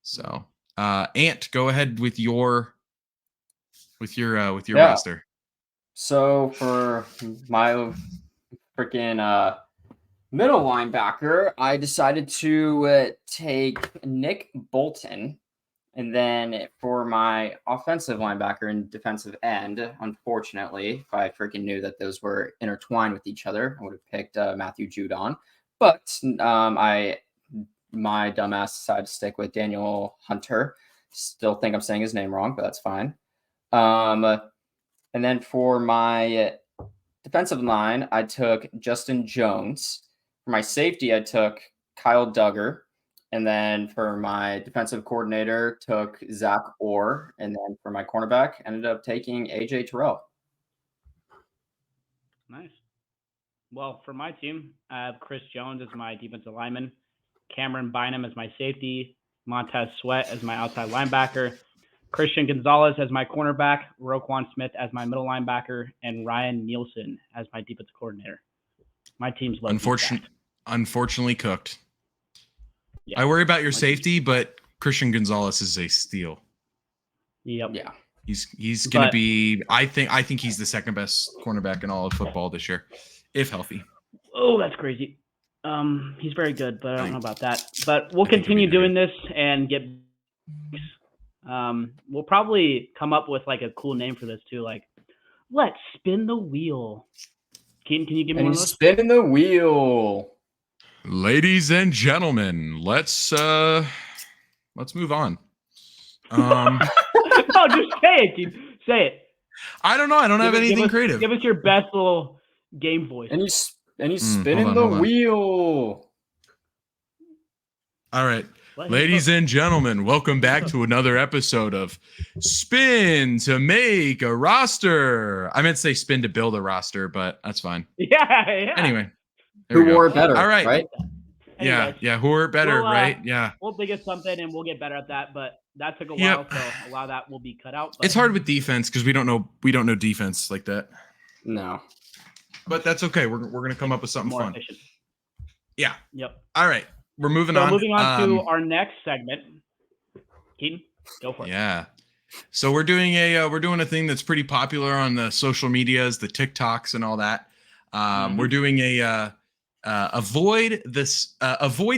So, Ant, go ahead with your roster. So for my freaking middle linebacker, I decided to take Nick Bolton. And then for my offensive linebacker and defensive end, unfortunately, if I freaking knew that those were intertwined with each other, I would have picked Matthew Judon. But my dumbass decided to stick with Daniel Hunter. Still think I'm saying his name wrong, but that's fine. And then for my defensive line, I took Justin Jones. For my safety, I took Kyle Duggar. And then for my defensive coordinator, took Zach Orr. And then for my cornerback, ended up taking AJ Terrell. Nice. Well, for my team, I have Chris Jones as my defensive lineman, Cameron Bynum as my safety, Montez Sweat as my outside linebacker, Christian Gonzalez as my cornerback, Roquan Smith as my middle linebacker, and Ryan Nielsen as my defensive coordinator. My team's unfortunately cooked. Yeah. I worry about your safety, but Christian Gonzalez is a steal. Yep. Yeah. He's going to be. I think he's the second best cornerback in all of football this year, if healthy. Oh, that's crazy. He's very good, but I don't know about that. But we'll continue doing this and get. We'll probably come up with like a cool name for this too, like let's spin the wheel. Keaton, can you give me one of those? Spinning the wheel. Ladies and gentlemen, let's move on. No, just say it, Keaton. Say it. I don't know. I don't have anything creative. Give us your best little game voice. And he's spinning the wheel. All right. Ladies and gentlemen, welcome back to another episode of Spin to Make a Roster. I meant to say spin to build a roster, but that's fine. Yeah. Anyway. Who wore it better? All right. Anyways, yeah. Who wore it better, right? Yeah. We'll think of something and we'll get better at that, but that took a while, so a lot of that will be cut out. But it's hard with defense because we don't know defense like that. No. But that's okay. We're gonna come up with something fun. Efficient. Yeah. Yep. All right. We're moving on. Moving on to our next segment. Keaton, go for it. Yeah. So we're doing a thing that's pretty popular on the social medias, the TikToks and all that. We're doing avoid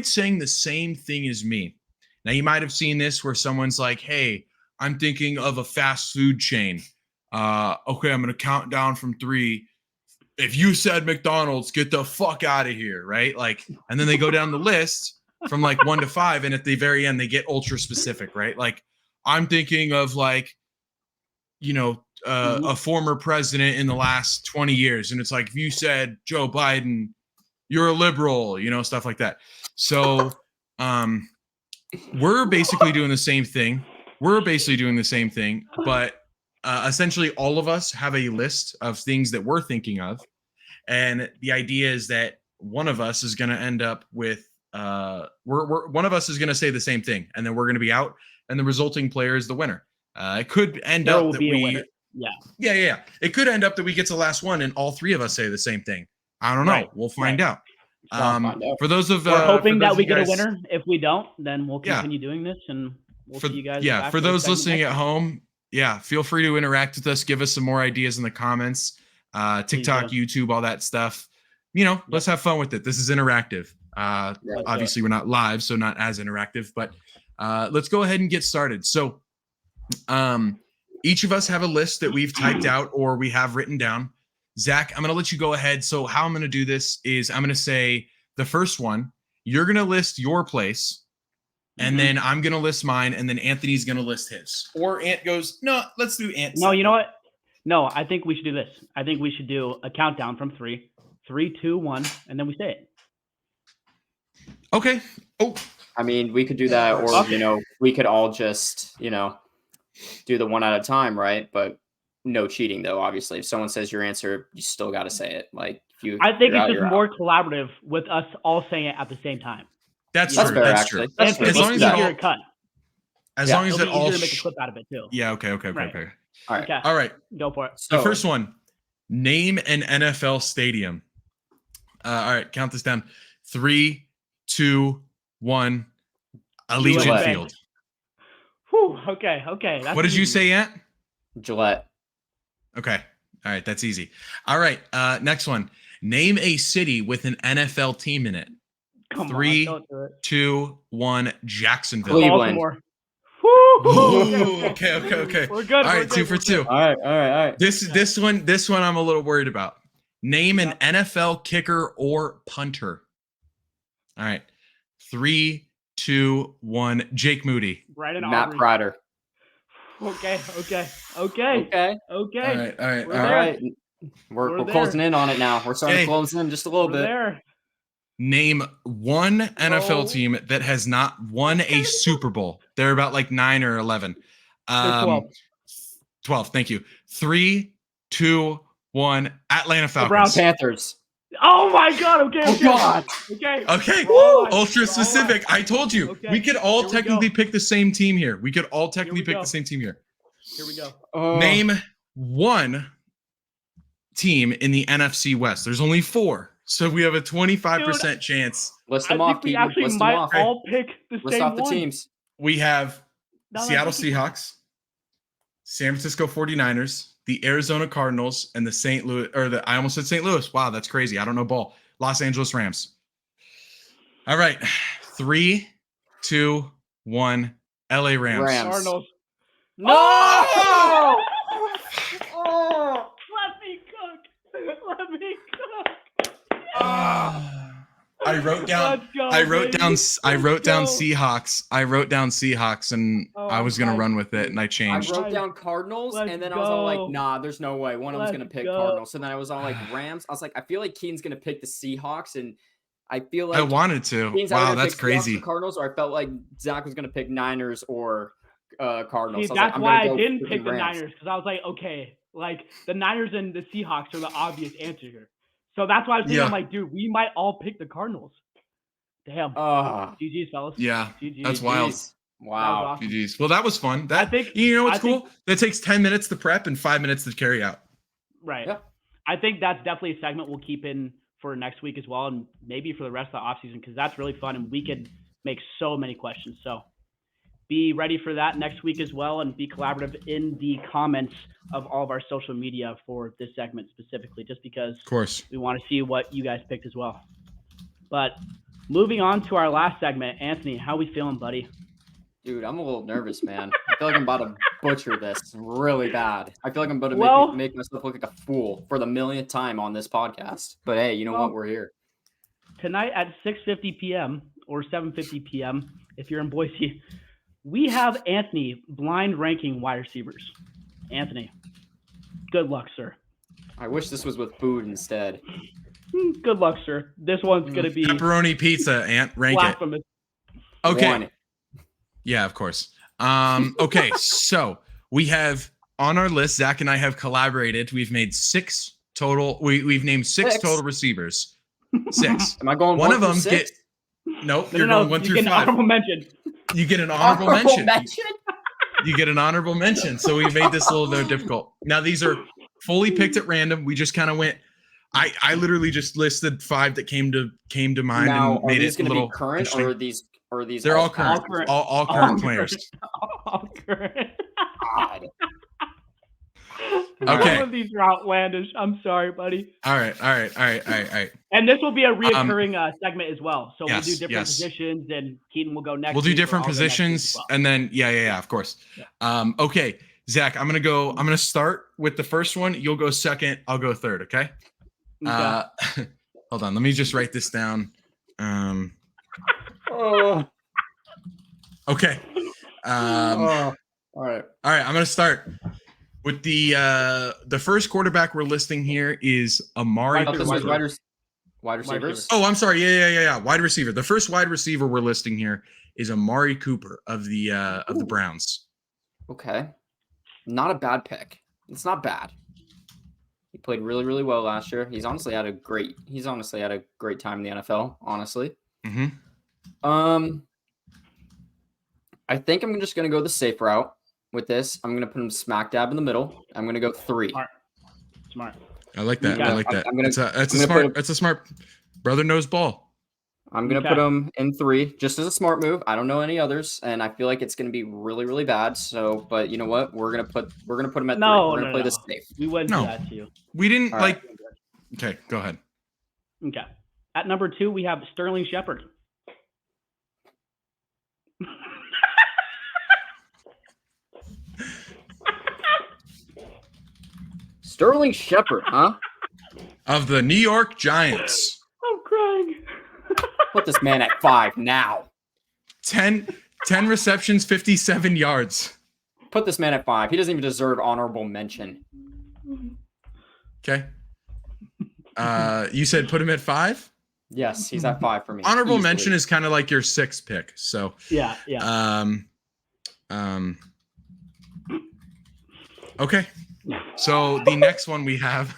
saying the same thing as me. Now you might have seen this where someone's like, "Hey, I'm thinking of a fast food chain. Okay, I'm gonna count down from 3. If you said McDonald's, get the fuck out of here," right? Like, and then they go down the list from like 1 to 5, and at the very end they get ultra specific, right? Like, I'm thinking of like, a former president in the last 20 years, and it's like if you said Joe Biden, you're a liberal, stuff like that. So, we're basically doing the same thing. But essentially all of us have a list of things that we're thinking of. And the idea is that one of us is going to end up with, one of us is going to say the same thing, and then we're going to be out, and the resulting player is the winner. It could end up that we, yeah. It could end up that we get to the last one and all 3 of us say the same thing. I don't know. Right. We'll find out. For those of we're hoping that we get a winner. If we don't, then we'll continue doing this, and we'll see you guys. Yeah, for those listening at home, Yeah, feel free to interact with us. Give us some more ideas in the comments. TikTok, YouTube, all that stuff. Let's have fun with it. This is interactive. Obviously, we're not live, so not as interactive, but let's go ahead and get started. So each of us have a list that we've typed out or we have written down. Zach, I'm going to let you go ahead. So how I'm going to do this is I'm going to say the first one. You're going to list your place. And then I'm going to list mine, and then Anthony's going to list his. Or Ant goes, no, let's do Ant. No, you know what? No, I think we should do this. I think we should do a countdown from 3, 3, 2, 1, and then we say it. Okay. Oh, I mean, we could do that, or, we could all just, do the one at a time, right? But no cheating, though, obviously. If someone says your answer, you still got to say it. Like, I think it's just more collaborative with us all saying it at the same time. That's true. Fair, that's true. That's as long as it cut. As long as it all make a clip out of it too. Yeah. Okay. All right. Okay. All right. Go for it. The first one. Name an NFL stadium. All right. Count this down. 3, 2, 1. Allegiant Field. Whew, okay. What did you say, Ant? Gillette. Okay. All right. That's easy. All right. Next one. Name a city with an NFL team in it. Come 3, on, don't do it. 2, 1. Jacksonville. Cleveland. Woo! Okay. We're good. All right, 2 for 2. All right. This one I'm a little worried about. Name an NFL kicker or punter. All right. 3, 2, 1. Jake Moody. Matt Prater. Okay. All right. We're closing in on it now. We're starting to close in just a little bit. There. Name one NFL team that has not won a Super Bowl. They're about like 9 or 11. 12. Thank you. 3, 2, 1. Atlanta Falcons. The Browns. Panthers. Oh my God. Okay. Oh God. Okay. Ultra specific. I told you. Okay. We could all technically pick the same team here. We could all technically pick the same team here. Here we go. Name one team in the NFC West. There's only 4. So we have a 25% chance. List them off. We actually might all pick the List same off the one. teams. We have No, Seattle Seahawks, San Francisco 49ers, the Arizona Cardinals, and the St. Louis, I almost said St. Louis. Wow, that's crazy. I don't know ball. Los Angeles Rams. All right. 3, 2, 1. LA Rams. Cardinals. No! Oh! Let me cook. I wrote down Seahawks. I wrote down Seahawks, and I was gonna run with it, and I changed. I wrote down Cardinals, and then I was all like, nah, there's no way. One of them's gonna pick Cardinals. So then I was all like Rams. I was like, I feel like Keen's gonna pick the Seahawks, and I feel like I wanted to. Wow, that's crazy. Cardinals, or I felt like Zach was gonna pick Niners or Cardinals. See, that's why I didn't pick the Niners, because I was like, okay, like the Niners and the Seahawks are the obvious answer here. So that's why I was thinking, I'm like, dude, we might all pick the Cardinals. Damn. GG's, fellas. Yeah, GG's. that's wild. Wow. Awesome. GG's. Well, that was fun. That, I think, you know what's cool? That takes 10 minutes to prep and 5 minutes to carry out. Right. Yeah. I think that's definitely a segment we'll keep in for next week as well, and maybe for the rest of the offseason, because that's really fun, and we could make so many questions. So be ready for that next week as well, and be collaborative in the comments of all of our social media for this segment specifically, just because Of course. we want to see what you guys picked as well. But moving on to our last segment, Anthony, how we feeling, buddy? Dude, I'm a little nervous, man. I feel like I'm about to butcher this really bad. I feel like I'm about to make myself look like a fool for the millionth time on this podcast. But hey, you know what? We're here. Tonight at 6:50 p.m. or 7:50 p.m. if you're in Boise, we have Anthony blind ranking wide receivers. Anthony, good luck, sir. I wish this was with food instead. Good luck, sir. This one's going to be pepperoni pizza, Ant. Rank blasphemous. It. Okay. 1. Yeah, of course. Okay, so we have on our list, Zach and I have collaborated. We've made 6 total. We've named 6 total receivers. 6. Am I going one of them 6? Nope, you're going 1 through 5. Honorable mention. You get an honorable mention. You get an honorable mention. So we made this a little bit difficult. Now these are fully picked at random. We just kind of went. I literally just listed 5 that came to mind now, and made it a little be current, or are these They're all current. All current players. All current. God. Okay. Some of these are outlandish. I'm sorry, buddy. All right. And this will be a reoccurring segment as well. So we'll do Yes, different yes. positions, and Keaton will go next. We'll do week or different I'll go next week as positions, well. and then yeah, of course. Yeah. Okay, Zach, I'm gonna start with the first one. You'll go second. I'll go third. Okay. Hold on. Let me just write this down. Okay. All right. I'm gonna start with the first quarterback we're listing here is Amari. Wide receivers. Oh, I'm sorry. Yeah. Wide receiver. The first wide receiver we're listing here is Amari Cooper of the Browns. Okay. Not a bad pick. It's not bad. He played really, really well last year. He's honestly had a great time in the NFL, honestly. Mm-hmm. I think I'm just gonna go the safe route with this. I'm gonna put him smack dab in the middle. I'm gonna go 3. Smart. I like that. Yeah. I like that. I'm gonna- That's a smart brother knows ball. I'm gonna put him in 3 just as a smart move. I don't know any others, and I feel like it's gonna be really, really bad. So, but you know what? We're gonna put him at 3. We're gonna play this safe. We wouldn't do that to you. We didn't All like. right. Okay, go ahead. Okay. At number 2, we have Sterling Shepard. Sterling Shepard, huh? Of the New York Giants. I'm crying. Put this man at 5 now. 10 receptions, 57 yards. Put this man at 5. He doesn't even deserve honorable mention. Okay. You said put him at 5? Yes, he's at 5 for me. Honorable easily. mention is kind of like your 6th pick. So Yeah. Okay. So the next one we have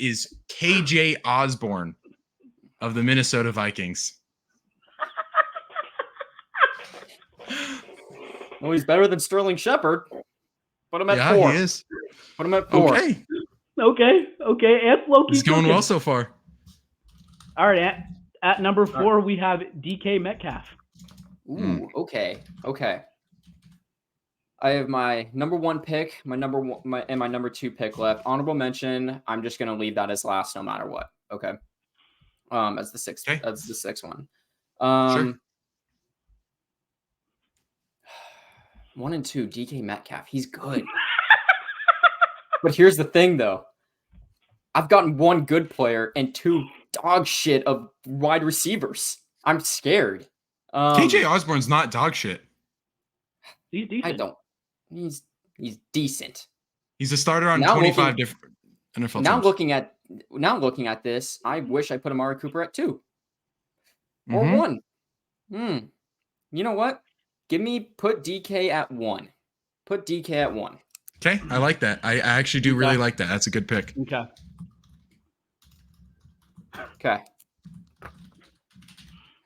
is KJ Osborne of the Minnesota Vikings. Well, he's better than Sterling Shepard. Put him at Yeah, 4. he is. Put him at 4. Okay. And Loki. He's going well so far. All right. At number 4, we have DK Metcalf. Ooh, okay. I have my number 1 pick, my number 2 pick left. Honorable mention. I'm just gonna leave that as last, no matter what. Okay. As the 6th. Okay. That's the 6th one. Sure. 1 and 2, DK Metcalf. He's good. But here's the thing, though. I've gotten 1 good player and 2 dog shit of wide receivers. I'm scared. KJ Osborne's not dog shit. He's decent. I don't. He's decent. He's a starter on Now 25 different NFL Now teams. looking at this, I wish I put Amari Cooper at 2 or Mhm. 1. You know what? Put DK at 1. Put DK at 1. Okay, I like that. I actually do really like that. That's a good pick. Okay.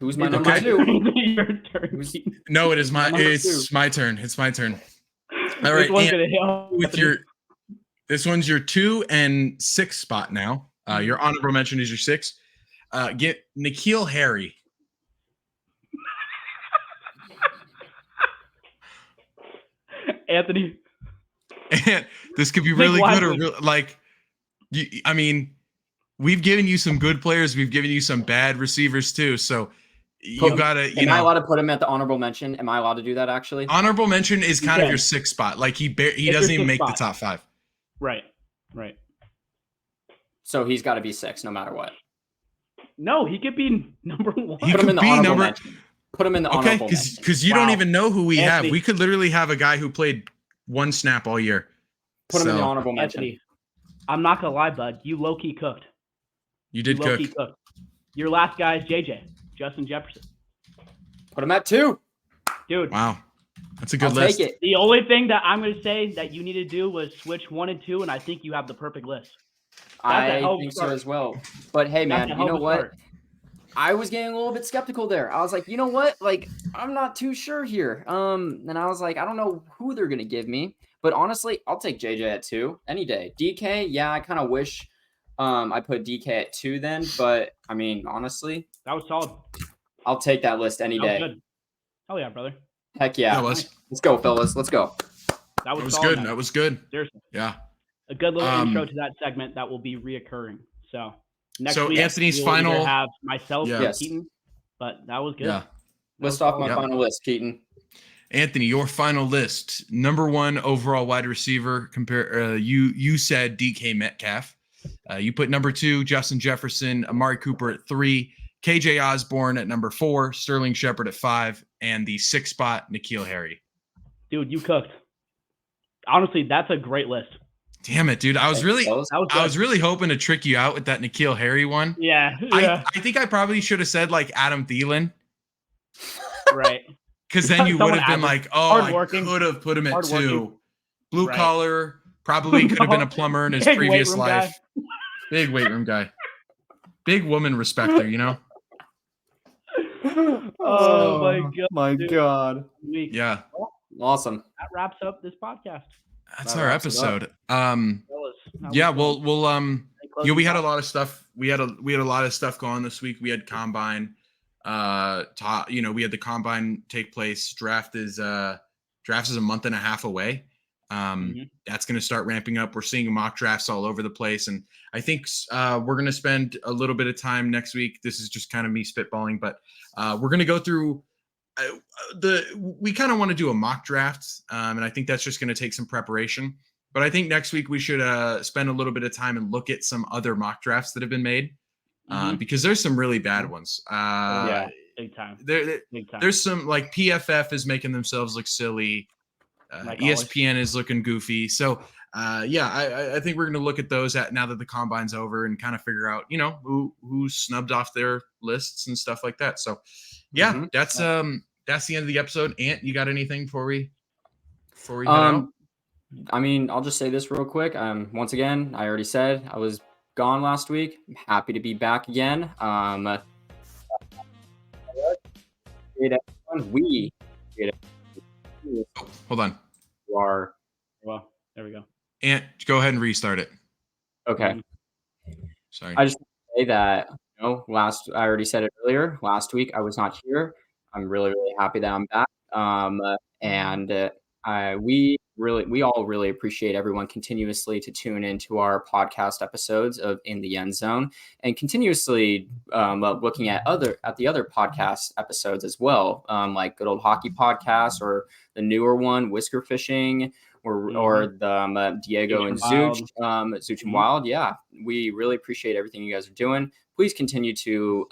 Who's my number Okay. 2? Your turn. No, it's my turn. It's my turn. All right. This one's your 2 and 6 spot now. Your honorable mention is your 6. Get N'Keal Harry. Anthony. And this could be really good or I mean, we've given you some good players. We've given you some bad receivers too. So you gotta. Am I allowed to put him at the honorable mention? Am I allowed to do that? Actually, honorable mention is kind of your 6th spot. Like he doesn't even make the top 5. Right. So he's got to be 6 no matter what. No, he could be number 1. He Put him in the could be honorable number. mention. Put him in the honorable mention. Because you don't even know who we have. Anthony. We could literally have a guy who played 1 snap all year. Put him in the honorable mention. Anthony, I'm not gonna lie, bud. You low key cooked. You did cook. Your last guy is Justin Jefferson. Put him at 2. Dude. Wow. That's a good I'll list. take it. The only thing that I'm going to say that you need to do was switch 1 and 2, and I think you have the perfect list. I think so as well. But hey, man, you know what? Start. I was getting a little bit skeptical there. I was like, you know what? Like, I'm not too sure here. And I was like, I don't know who they're going to give me. But honestly, I'll take JJ at 2 any day. DK, yeah, I kind of wish I put DK at 2 then. But, I mean, honestly. That was solid. I'll take that list any day. Good. Hell yeah, brother. Heck yeah. Let's go, fellas. Let's go. That was good. nice. That was good. Seriously. Yeah. A good little intro to that segment that will be reoccurring. So next week, Anthony's we will final either have myself or Yes. Keaton, but that was good. Yeah. List off my final list, Keaton. Anthony, your final list. Number 1 overall wide receiver. You said DK Metcalf. You put number 2 Justin Jefferson, Amari Cooper at 3, KJ Osborne at number 4, Sterling Shepard at 5, and the 6th spot N'Keal Harry. Dude, you cooked. Honestly, that's a great list. Damn it, dude! I was really hoping to trick you out with that N'Keal Harry one. Yeah. I think I probably should have said like Adam Thielen. Right. Because then you would have been like, oh, I could have put him at 2. Blue collar, probably could have been a plumber in his previous life. Big weight room guy. Big woman respecter, you know? Oh my God. Yeah. Awesome. That wraps up this podcast. That's our episode. Yeah, we'll we had a lot of stuff. We had a lot of stuff going on this week. We had combine. We had the combine take place. Draft is a month and a half away. That's going to start ramping up. We're seeing mock drafts all over the place, and I think we're going to spend a little bit of time next week. This is just kind of me spitballing, but we're going to go through we kind of want to do a mock draft, and I think that's just going to take some preparation. But I think next week we should spend a little bit of time and look at some other mock drafts that have been made, because there's some really bad ones. Big time. There's some, like, PFF is making themselves look silly. ESPN is looking goofy. So, I think we're going to look at those now that the combine's over and kind of figure out, who snubbed off their lists and stuff like that. So, that's the end of the episode. Ant, you got anything before we head out? I mean, I'll just say this real quick. Once again, I already said I was gone last week. I'm happy to be back again. Hold on. Well, there we go. Ant, go ahead and restart it. Okay. Sorry. I just want to say that, I already said it earlier. Last week I was not here. I'm really, really happy that I'm back. We all really appreciate everyone continuously to tune into our podcast episodes of In the End Zone, and continuously looking at the other podcast episodes as well, like Good Old Hockey Podcast, or the newer one, Whisker Fishing, or the Diego and Zooch and Wild. Yeah, we really appreciate everything you guys are doing. Please continue to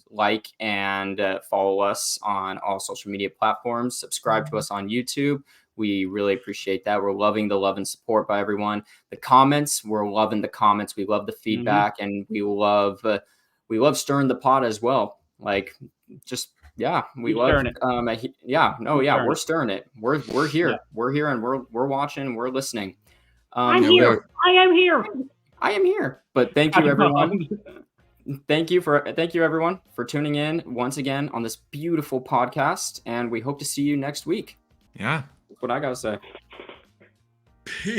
like and follow us on all social media platforms. Subscribe to us on YouTube. We really appreciate that. We're loving the love and support by everyone. The comments, we're loving the comments. We love the feedback, and we love stirring the pot as well. Like, just we love it. We're stirring it. We're here. Yeah. We're here, and we're watching. We're listening. I'm here. I am here. I am here. But thank you, everyone. Thank you, everyone, for tuning in once again on this beautiful podcast, and we hope to see you next week. Yeah. That's what I gotta say. Peace.